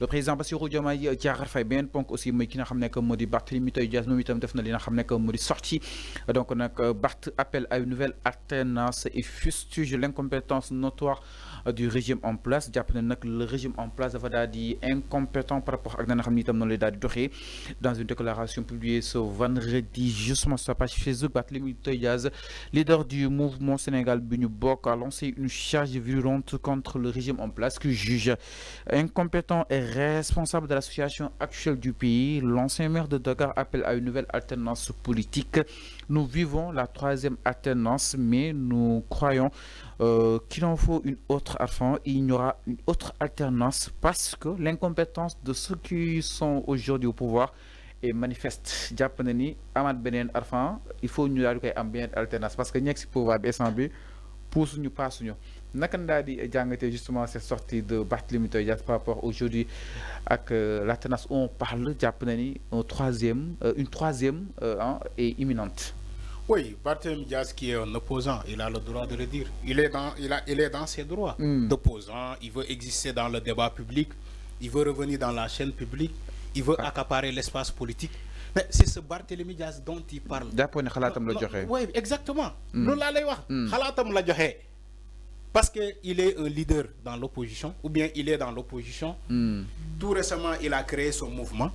le président Bassirou Diomaye Diakhar Faye beneen ponk aussi mooy ki nga xam ne que moo di Barthélémy Toye Dias moom itam def na li nga xam ne que moo di sorti donc nag Barth appelle à une nouvelle alternance et fustige l'incompétence notoire du régime en place jàpp ne nag le régime en place dafa daal di incompétent par rapport ak na nga xam ne itam noonu lay daal di doxee dans une déclaration publiée ce vendredi justement sur sa page Facebook. Barthélémy Toye Dias, leader du mouvement Sénégal bi ñu bokk, a lancé une charge virulente contre le régime en place qu'il juge incompétent et responsable de la situation actuelle du pays. L'ancien maire de Dakar appelle à une nouvelle alternance politique. Nous vivons la troisième alternance, mais nous croyons qu'il en faut une autre afin. Il y aura une autre alternance parce que l'incompétence de ceux qui sont aujourd'hui au pouvoir est manifeste. jàpp na ni amaat beneen arfan il faut ñu daal di koy am beneen alternance parce que ñekk si pouvoir bi instant bi puusuñu paasuñu naka daal di jàngatee justement cette sortie de Barthélémy Toye Dias par rapport aujourd'hui ak l'alternance où on parle jàpp na ni une troisième est imminente. Oui, Barthélémy Dias qui est un opposant, il a le droit de le dire. Il est dans ses droits d'opposant. Il veut exister dans le débat public. Il veut revenir dans la chaîne publique. Il veut accaparer l'espace politique. Mais c'est ce Barthélémy Dias dont il parle. Oui, exactement. Parce qu'il est un leader dans l'opposition, ou bien il est dans l'opposition. Tout récemment, il a créé son mouvement.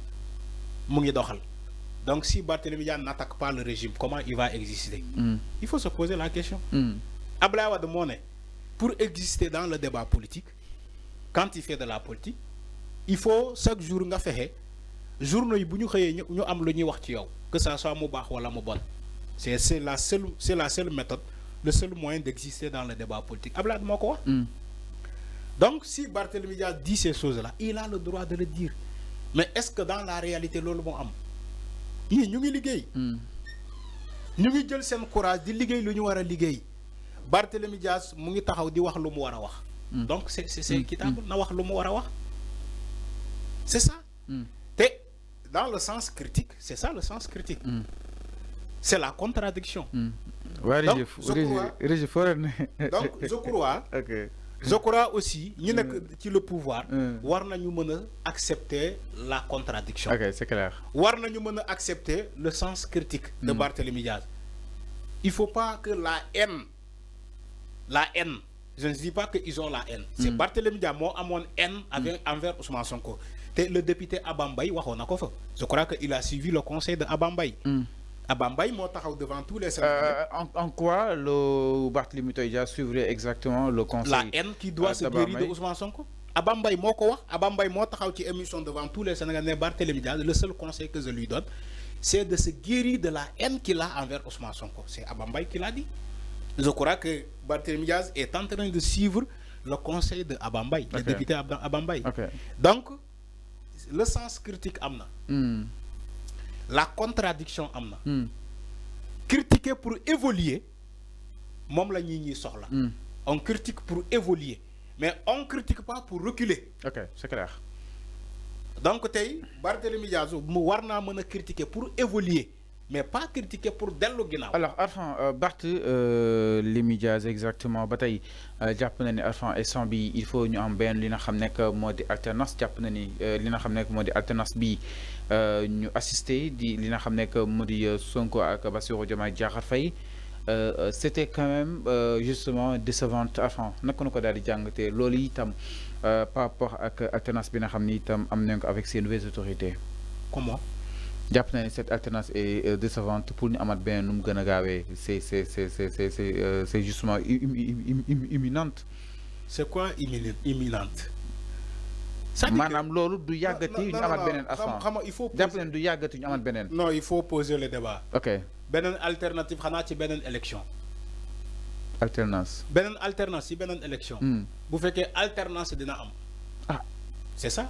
Donc si Barthélémy Dias n'attaque pas le régime, comment il va exister? Il faut se poser la question. Abdoulaye Wade Moné, pour exister dans le débat politique, quand il fait de la politique, il faut chaque jour nga fexé journaux yi buñu xeyé ñu am lu ñuy wax ci yow que ça soit mu bax wala mu bon. C'est la seule méthode, le seul moyen d'exister dans le débat politique. Abdoulaye moko wax. Donc si Barthélémy Dias dit ces choses-là, il a le droit de le dire. Mais est-ce que dans la réalité lolu mo am? Ñi ñu ngi liggéey. Ñu ngi jël sen courage di liggéey lu ñu wara liggéey. Barthélémy Dias mu ngi taxaw di wax lu mu wara wax. Donc c'est équitable na wax lu mu wara wax. C'est ça. Dans le sens critique, c'est ça le sens critique. C'est la contradiction. Donc, je crois aussi, nous qui le pouvoir, nous accepter la contradiction. Ok, c'est clair. Nous accepter le sens critique de Barthélémy Dias. Il ne faut pas que la haine, je ne dis pas qu'ils ont la haine. C'est Barthélémy Dias qui a mon haine envers Ousmane Sonko. Le député Abambaye, je crois qu'il a suivi le conseil de Abambaye. Abambaye est devant tous les Sénégalais. En quoi le Barthélémy Toye Dias suivrait exactement le conseil? La haine qui doit se guérir de Ousmane Sonko. Abambaye est émission devant tous les Sénégalais. Barthélémy Dias, le seul conseil que je lui donne, c'est de se guérir de la haine qu'il a envers Ousmane Sonko. C'est Abambaye qui l'a dit. Je crois que Barthélémy Dias est en train de suivre le conseil de Abambaye, le député Abambaye. Donc, le sens critique amna. La contradiction amna. Critiquer pour évoluer, mom la ñi soxla. On critique pour évoluer, mais on critique pas pour reculer. Ok, c'est clair. Donc tay Barthélémy Dias mu warna mëna critiquer pour évoluer, mais pas critiquer pour dellu ginaaw. Alors Arfan Barthélémy Dias exactement ba tey jàpp na ni Arfan instant bi il faut ñu am benn li nga xam nekk moo di alternance jàpp na ni li nga xam nekk moo di alternance bi ñu assister di li nga xam nekk moo di Sonko ak Bassirou Diomaye Diakhar Faye c'était quand même justement décevante Arfan naka na ko daal di jàngatee loolu itam par rapport ak alternance bi nga xam ni itam am nañ ko avec ces nouvelles autorités. Comment? jàpp na ni cette alternance est décevante pour ñu amat benn nu mu gën a gaawee c'est justement imminente. C'est quoi imminente? maanaam loolu du yàggati ñu amat beneen affaire il faut jàpp na du yàggati ñu amat beneen. Non, il faut poser le débat. Ok. Beneen alternative xanaa ci beneen élection. Alternance. Beneen alternance ci beneen élection. Bu fekkee alternance dina am. Ah, c'est ça.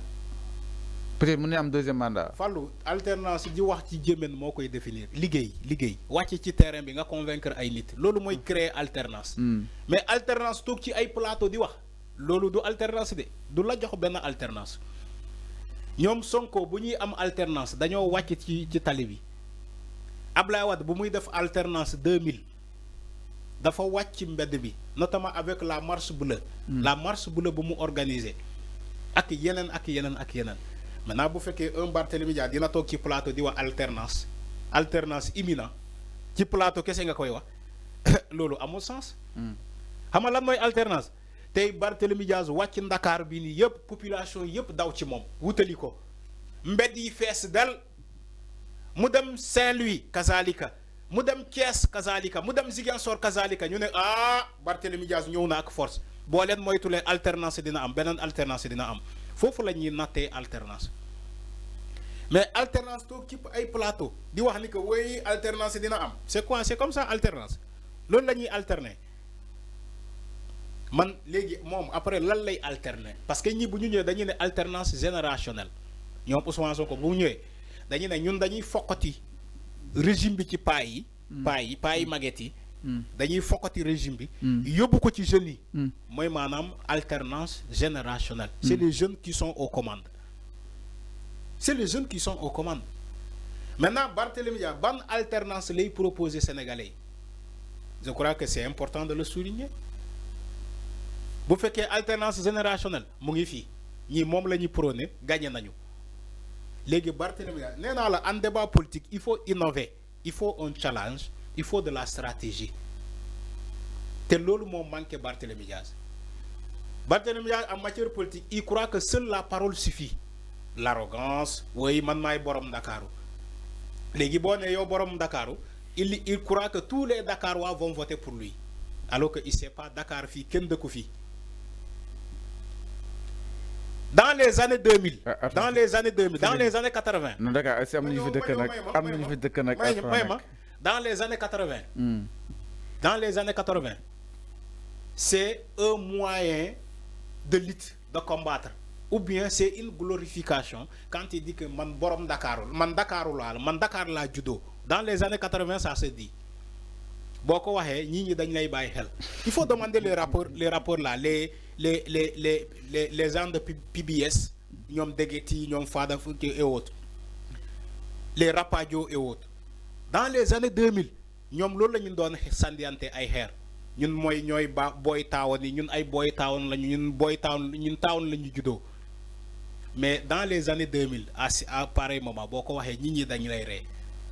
peut-être mu ne am deuxième mandat. Fallou alternance di wax ci jëmeen moo koy définir liggéey wàcc ci terrain bi nga convaincre ay nit loolu mooy créer alternance. Mais alternance toog ci ay plateau di wax loolu du alternance de du la jox benn alternance. ñoom Sonko bu ñuy am alternance dañoo wàcc ci tali bi Ablaye Wade bu muy def alternance 2000 dafa wàcc ci mbedd bi notamment avec la marche bleue. La marche bleue bu mu organiser. ak yenen ak yenen ak yenen maintenant bu fekkee un Barthélémy Dias dina toog ci plateau di wax alternance imminent ci plateau kese nga koy wax loolu amul sens. xam nga lan mooy alternance tey Barthélémy Dias wàcc Ndakaar bi nii yëpp population yëpp daw ci moom wutali ko mbedd yi fees del mu dem Saint-Louis kazalika mu dem Thiès kazalika mu dem Ziguinchor kazalika ñu ne Barthélémy Dias ñëw na ak force boo leen moytulee alternance dina am beneen alternance dina am foofu la ñuy nattee alternance mais alternance toog ci ay plateau di wax ni que oui alternance dina am c'est quoi c'est comme ça alternance loolu la ñuy alterner man léegi moom après lan lay alterner parce que ñi bu ñu ñëwee dañuy ne alternance générationnelle ñoom Ousmane Sonko bu ñëwee dañuy ne ñun dañuy foqati régime bi ci paa yi maget yi dañuy foqati régime bi yóbbu ko ci jeunes yi mooy maanaam alternance générationnelle c'est les jeunes qui sont aux commandes c'est les jeunes qui sont aux commandes maintenant Barthélémy Dias ban alternance lay proposer Sénégalais je crois que c'est important de le souligner bu fekkee alternance générationnelle mu ngi fii ñii moom la ñuy prôné gagné nañu léegi Barthélémy Dias nee naa la en débat politique il faut innover il faut un challenge il faut de la stratégie te loolu moo manqué Barthélémy Dias en matière politique il croit que seule la parole suffit l'arrogance oui man maay borom Ndakaaru léegi boo ne yow borom Ndakaaru il croit que tous les Dakarois vont voter pour lui alors que il sait pas Dakar fii kenn dëkku fii dans les années 2000 dans les années 80 non Dakar est-ce am nañu fi dëkk nag am nañu fi dëkk nag dans les années 80 dans les années 80 c'est un moyen de lutte de combattre ou bien c'est une glorification quand il dit que man borom Dakar man Dakar laa juddoo dans les années 80 ça se dit boo ko waxee ñii ñi dañ lay bàyyi xel il faut demander les rapports là les gens de PBS ñoom Deguety ñoom Fada Fouke et autres les Rapadio et autres dans les années 2000 ñoom loolu la ñu doon sàndiante ay xeer ñun mooy ñooy booy taawoon yi ñun ay booy taawoon lañu ñun taawoon la ñu juddoo mais dans les années 2000 à pareil moment boo ko waxee ñit ñi dañ lay ree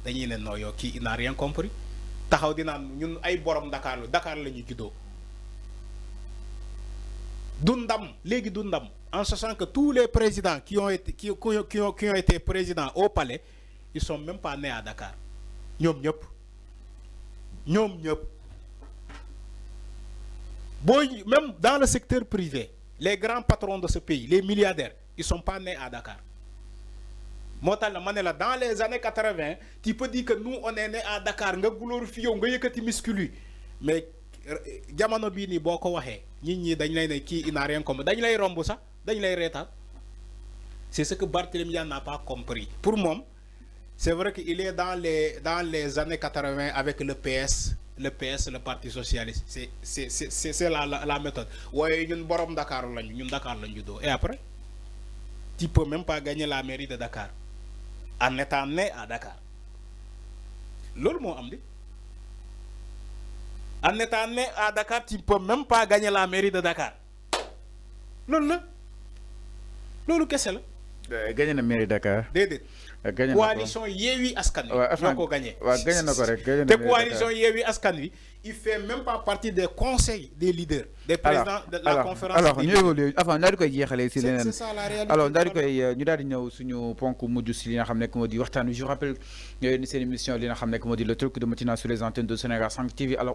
dañuy ne non yow kii il n'a rien compris taxaw di naan ñun ay borom Dakar la ñu juddoo du ndam léegi du ndam en sachant que tous les présidents qui ont été présidents au palais ils sont même pas nés à Dakar ñoom ñëpp booy même dans le secteur privé les grands patrons de ce pays les milliardaires ils sont pas nés à Dakar moo tax la ma ne la dans les années 80 tu peux dire que nous on est né à Dakar nga glorifié yow nga yëkkati muscle mais jamono bii nii boo ko waxee nit ñi dañ lay ne kii il n'a rien compris dañ lay romb sax dañ lay reetaan c'est ce que Barthélémy Dias n'a pas compris pour moom c'est vrai que il est dans les années 80 avec le PS le Parti socialiste c'est la méthode waaye ñun borom Dakar lañu ñun Dakar lañu juddoo et après tu peux même pas gagner la mairie de Dakar en étant né à Dakar loolu moo am di en étant né à Dakar tu peux même pas gagner la mairie de Dakar loolu kese la. gagné na mairie Dakar. déedéet. gagné na ko coalition Yewwi Askan Wi. ñoo ko gagné. waaw gagné na ko rek gagné na te coalition Yewwi Askan Wi il fait même pas partie des conseils des leaders. des présidents de la conférence. alors ñu évolué avant daal di koy jeexalee si leneen. c'est ça la réalité. alors daal di koy ñu daal di ñëw suñu ponk mujj si li nga xam ne moo di waxtaan wi je rappelle ni seen émission li nga xam ne moo di le truc de matinale sur les antennes de Sénégal 5 TV alors.